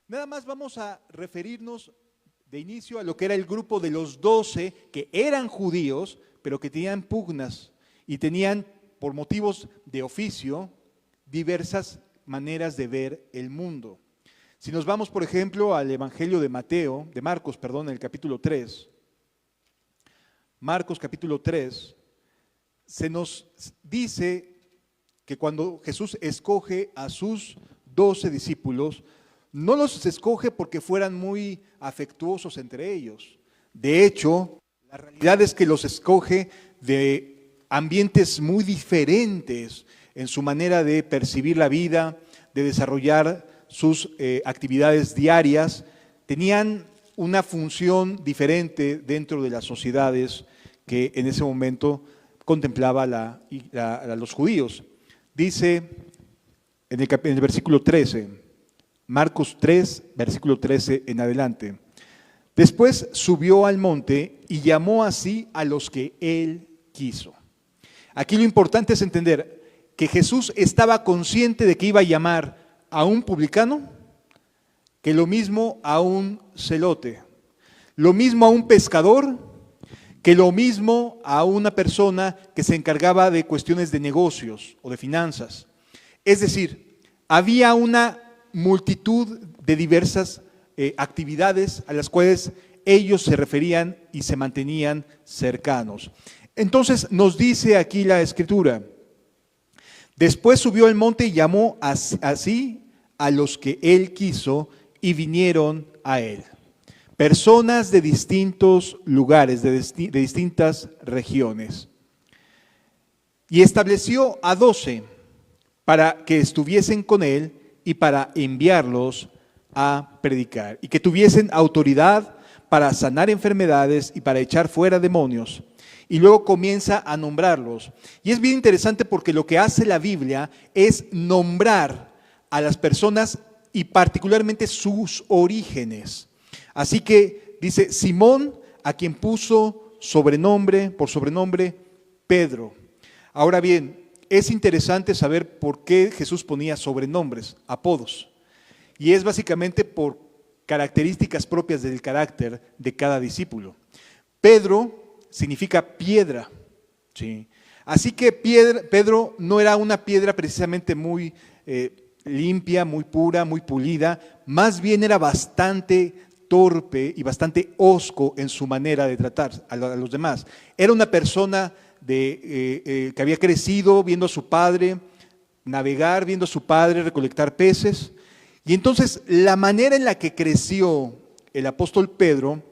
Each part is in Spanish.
Nada más vamos a referirnos de inicio a lo que era el grupo de los 12 que eran judíos, pero que tenían pugnas y tenían, por motivos de oficio, diversas maneras de ver el mundo. Si nos vamos, por ejemplo, al Evangelio de Marcos, en el capítulo 3, Marcos capítulo 3, se nos dice que cuando Jesús escoge a sus 12 discípulos, no los escoge porque fueran muy afectuosos entre ellos. De hecho, la realidad es que los escoge de ambientes muy diferentes en su manera de percibir la vida, de desarrollar sus actividades diarias. Tenían una función diferente dentro de las sociedades que en ese momento contemplaba a los judíos. Dice en el versículo 13, Marcos 3, versículo 13 en adelante. Después subió al monte y llamó así a los que él quiso. Aquí lo importante es entender que Jesús estaba consciente de que iba a llamar a un publicano, que lo mismo a un celote, lo mismo a un pescador, que lo mismo a una persona que se encargaba de cuestiones de negocios o de finanzas. Es decir, había una multitud de diversas actividades a las cuales ellos se referían y se mantenían cercanos. Entonces nos dice aquí la Escritura, después subió al monte y llamó así a los que él quiso y vinieron a él. Personas de distintos lugares, de distintas regiones. Y estableció a 12 para que estuviesen con él y para enviarlos a predicar. Y que tuviesen autoridad para sanar enfermedades y para echar fuera demonios. Y luego comienza a nombrarlos. Y es bien interesante porque lo que hace la Biblia es nombrar a las personas y particularmente sus orígenes. Así que dice Simón, a quien puso por sobrenombre Pedro. Ahora bien, es interesante saber por qué Jesús ponía sobrenombres, apodos. Y es básicamente por características propias del carácter de cada discípulo. Pedro significa piedra, ¿sí? Así que Pedro no era una piedra precisamente muy limpia, muy pura, muy pulida, más bien era bastante torpe y bastante hosco en su manera de tratar a los demás. Era una persona que había crecido viendo a su padre navegar, viendo a su padre recolectar peces, y entonces la manera en la que creció el apóstol Pedro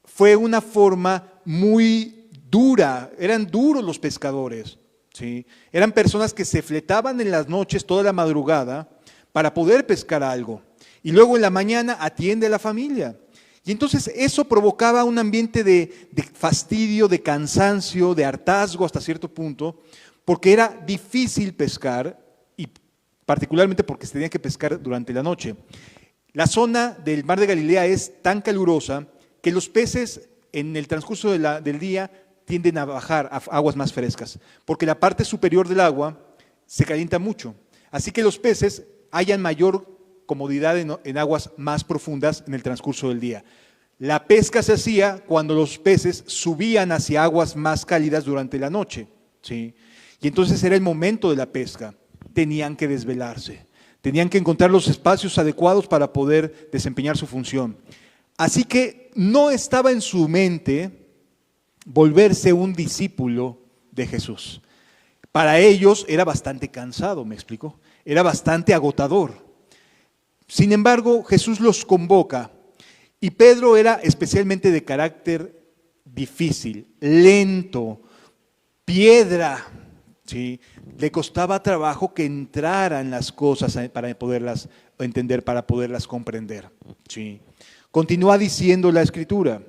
fue una forma muy dura. Eran duros los pescadores, ¿sí? Eran personas que se fletaban en las noches toda la madrugada para poder pescar algo. Y luego en la mañana atiende a la familia. Y entonces eso provocaba un ambiente de fastidio, de cansancio, de hartazgo hasta cierto punto, porque era difícil pescar y particularmente porque se tenía que pescar durante la noche. La zona del Mar de Galilea es tan calurosa que los peces en el transcurso del día tienden a bajar a aguas más frescas, porque la parte superior del agua se calienta mucho. Así que los peces hayan mayor comodidad en aguas más profundas en el transcurso del día. La pesca se hacía cuando los peces subían hacia aguas más cálidas durante la noche, ¿sí? Y entonces era el momento de la pesca. Tenían que desvelarse, tenían que encontrar los espacios adecuados para poder desempeñar su función. Así que no estaba en su mente volverse un discípulo de Jesús. Para ellos era bastante cansado, ¿me explico? Era bastante agotador. Sin embargo, Jesús los convoca y Pedro era especialmente de carácter difícil, lento, piedra, ¿sí? Le costaba trabajo que entraran las cosas para poderlas entender, para poderlas comprender, ¿sí? Continúa diciendo la Escritura,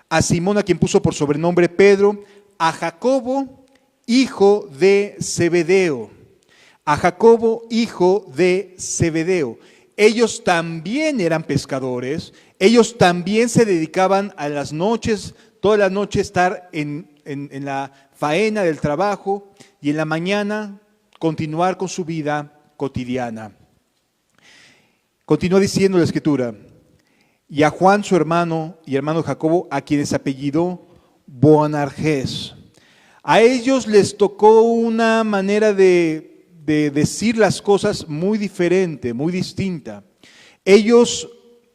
a Simón, a quien puso por sobrenombre Pedro, a Jacobo, hijo de Zebedeo, a Jacobo, hijo de Zebedeo. Ellos también eran pescadores, ellos también se dedicaban a las noches, toda la noche estar en la faena del trabajo y en la mañana continuar con su vida cotidiana. Continúa diciendo la Escritura, y a Juan su hermano y hermano Jacobo, a quienes apellidó Boanerges. A ellos les tocó una manera de decir las cosas muy diferente, muy distinta. Ellos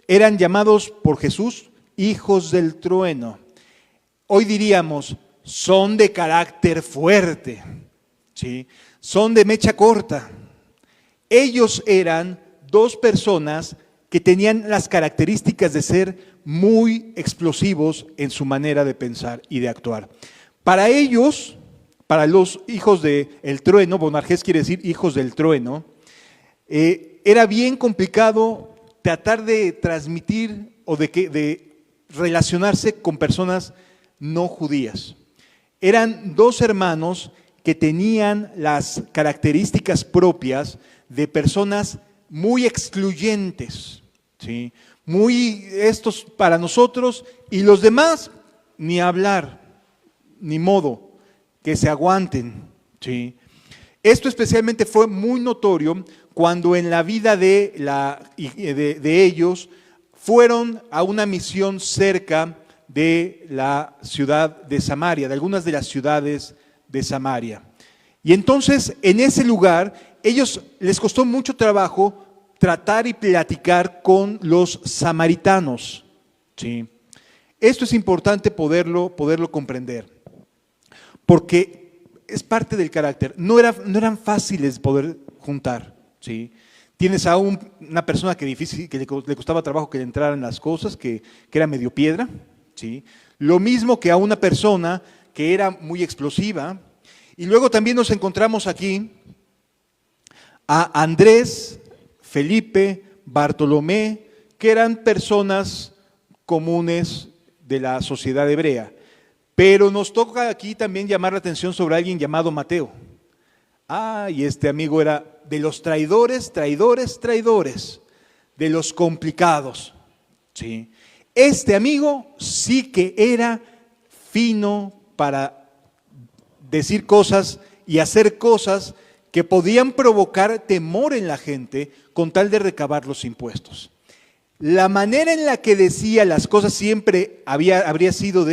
eran llamados por Jesús hijos del trueno. Hoy diríamos, son de carácter fuerte, ¿sí? Son de mecha corta. Ellos eran dos personas que tenían las características de ser muy explosivos en su manera de pensar y de actuar. Para ellos, para los hijos del trueno, Boanerges quiere decir hijos del trueno, era bien complicado tratar de transmitir o de relacionarse con personas no judías. Eran dos hermanos que tenían las características propias de personas muy excluyentes, ¿sí? Muy estos para nosotros y los demás ni hablar, ni modo, que se aguanten, ¿sí? Esto especialmente fue muy notorio cuando en la vida de ellos fueron a una misión cerca de la ciudad de Samaria, de algunas de las ciudades de Samaria. Y entonces en ese lugar ellos les costó mucho trabajo tratar y platicar con los samaritanos, ¿sí? Esto es importante poderlo comprender, porque es parte del carácter. No eran fáciles poder juntar, ¿sí? Tienes a una persona que le costaba trabajo que le entraran las cosas, que era medio piedra, ¿sí? Lo mismo que a una persona que era muy explosiva. Y luego también nos encontramos aquí a Andrés, Felipe, Bartolomé, que eran personas comunes de la sociedad hebrea. Pero nos toca aquí también llamar la atención sobre alguien llamado Mateo. Y este amigo era de los traidores, de los complicados, ¿sí? Este amigo sí que era fino para decir cosas y hacer cosas que podían provocar temor en la gente con tal de recabar los impuestos. La manera en la que decía las cosas siempre habría sido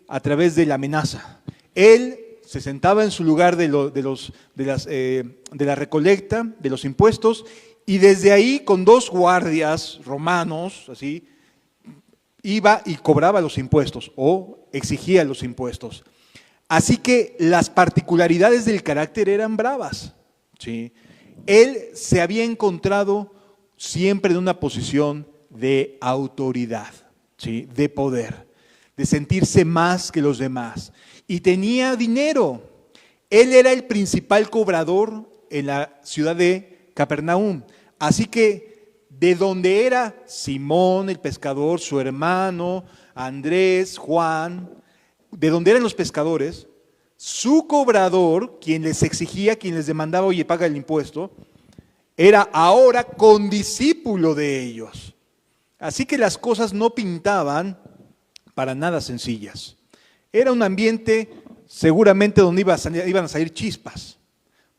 a través de la amenaza. Él se sentaba en su lugar de la recolecta, de los impuestos, y desde ahí con dos guardias romanos, así, iba y cobraba los impuestos o exigía los impuestos. Así que las particularidades del carácter eran bravas, ¿sí? Él se había encontrado siempre en una posición de autoridad, ¿sí? De poder, de sentirse más que los demás. Y tenía dinero. Él era el principal cobrador en la ciudad de Capernaum. Así que de donde era Simón el pescador, su hermano, Andrés, Juan, de donde eran los pescadores, su cobrador, quien les exigía, quien les demandaba, oye, paga el impuesto, era ahora condiscípulo de ellos. Así que las cosas no pintaban para nada sencillas. Era un ambiente seguramente donde iban a salir chispas,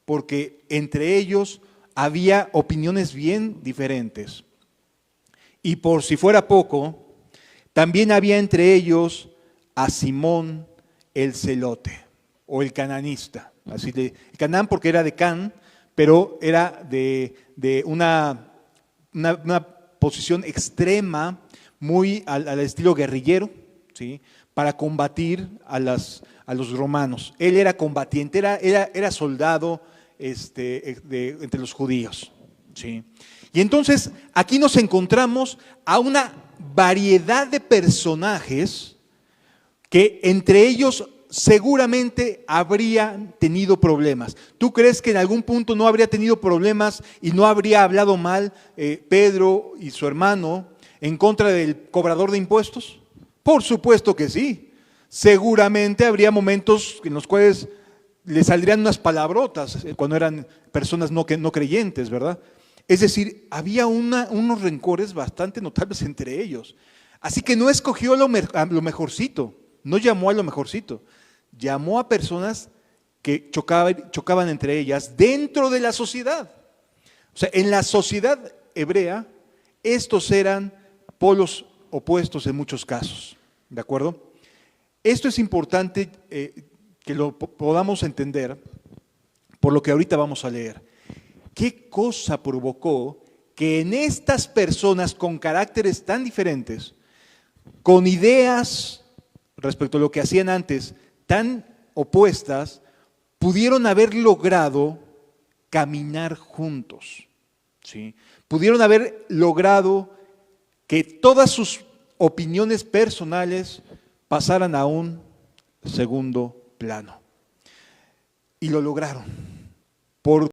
porque entre ellos había opiniones bien diferentes. Y por si fuera poco, también había entre ellos a Simón el celote o el cananista. Canaán porque era de Can, pero era de una posición extrema, muy al estilo guerrillero, ¿sí? Para combatir a los romanos. Él era combatiente, era soldado entre los judíos, ¿sí? Y entonces aquí nos encontramos a una variedad de personajes que entre ellos seguramente habrían tenido problemas. ¿Tú crees que en algún punto no habría tenido problemas y no habría hablado mal Pedro y su hermano en contra del cobrador de impuestos? Por supuesto que sí. Seguramente habría momentos en los cuales le saldrían unas palabrotas cuando eran personas no creyentes, ¿verdad? Es decir, había unos rencores bastante notables entre ellos. Así que no escogió a lo mejorcito, no llamó a lo mejorcito, llamó a personas que chocaban entre ellas dentro de la sociedad. O sea, en la sociedad hebrea estos eran polos opuestos en muchos casos, ¿de acuerdo? Esto es importante que lo podamos entender por lo que ahorita vamos a leer. ¿Qué cosa provocó que en estas personas con caracteres tan diferentes, con ideas respecto a lo que hacían antes tan opuestas, pudieron haber logrado caminar juntos? ¿Sí? Pudieron haber logrado que todas sus opiniones personales pasaran a un segundo plano. Y lo lograron por